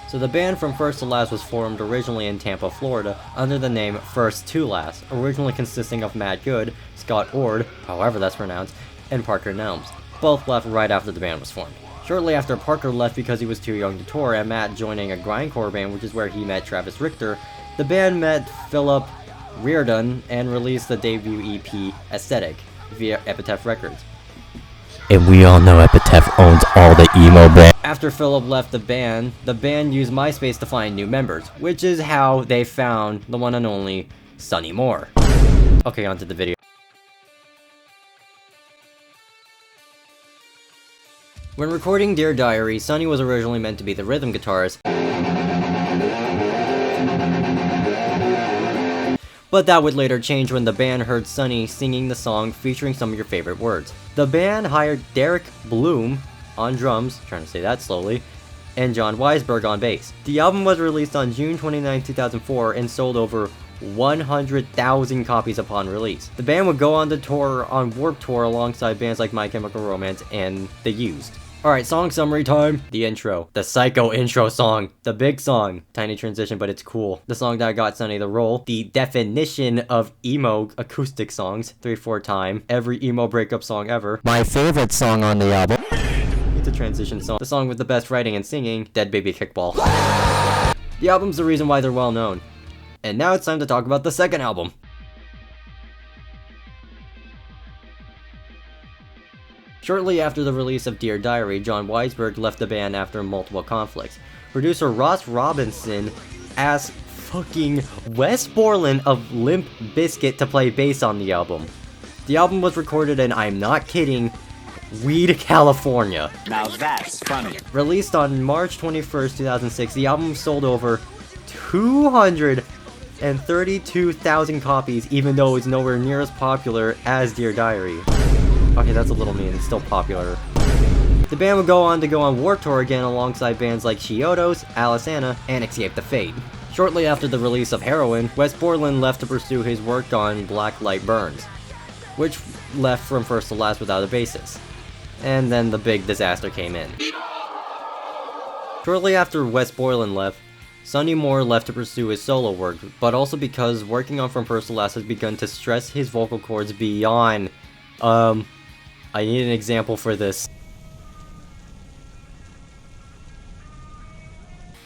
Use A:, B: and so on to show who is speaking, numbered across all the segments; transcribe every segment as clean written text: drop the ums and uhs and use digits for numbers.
A: So the band From First to Last was formed originally in Tampa, Florida, under the name First to Last, originally consisting of Matt Good, Scott Ord, however that's pronounced, and Parker Nelms. Both left right after the band was formed. Shortly after, Parker left because he was too young to tour, and Matt joining a grindcore band, which is where he met Travis Richter. The band met Philip Reardon and released the debut EP, Aesthetic, via Epitaph Records.
B: And we all know Epitaph owns all the emo bands.
A: After Philip left the band used MySpace to find new members, which is how they found the one and only Sonny Moore. Okay, on to the video. When recording Dear Diary, Sonny was originally meant to be the rhythm guitarist, but that would later change when the band heard Sonny singing the song featuring some of your favorite words. The band hired Derek Bloom on drums, trying to say that slowly, and John Weisberg on bass. The album was released on June 29, 2004 and sold over 100,000 copies upon release. The band would go on to tour on Warped Tour alongside bands like My Chemical Romance and The Used. Alright, song summary time. The intro. The Psycho intro song. The big song. Tiny transition, but it's cool. The song that got Sonny the role. The definition of emo acoustic songs. 3/4 time. Every emo breakup song ever.
B: My favorite song on the album.
A: It's a transition song. The song with the best writing and singing. Dead Baby Kickball. The album's the reason why they're well known. And now it's time to talk about the second album. Shortly after the release of Dear Diary, John Weisberg left the band after multiple conflicts. Producer Ross Robinson asked fucking Wes Borland of Limp Bizkit to play bass on the album. The album was recorded in, I'm not kidding, Weed, California.
C: Now that's funny.
A: Released on March 21st, 2006, the album sold over 232,000 copies, even though it's nowhere near as popular as Dear Diary. Okay, that's a little mean, it's still popular. The band would go on Warped Tour again alongside bands like Chiodos, Alisana, and Escape the Fate. Shortly after the release of Heroin, Wes Borland left to pursue his work on Black Light Burns, which left From First to Last without a bassist. And then the big disaster came in. Shortly after Wes Borland left, Sonny Moore left to pursue his solo work, but also because working on From First to Last has begun to stress his vocal cords beyond, I need an example for this.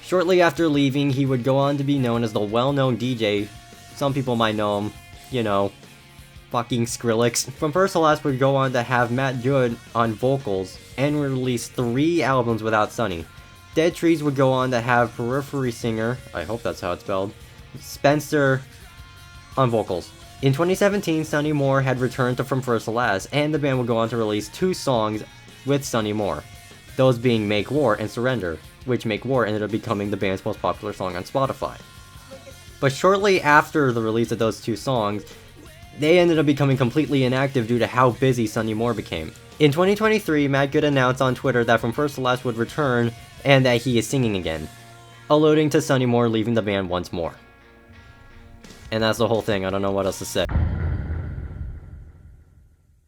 A: Shortly after leaving, he would go on to be known as the well-known DJ. Some people might know him, you know, fucking Skrillex. From First to Last would go on to have Matt Good on vocals and release 3 albums without Sonny. Dead Trees would go on to have periphery singer, I hope that's how it's spelled, Spencer on vocals. In 2017, Sonny Moore had returned to From First to Last, and the band would go on to release 2 songs with Sonny Moore, those being Make War and Surrender, which Make War ended up becoming the band's most popular song on Spotify. But shortly after the release of those 2 songs, they ended up becoming completely inactive due to how busy Sonny Moore became. In 2023, Matt Good announced on Twitter that From First to Last would return and that he is singing again, alluding to Sonny Moore leaving the band once more. And that's the whole thing, I don't know what else to say.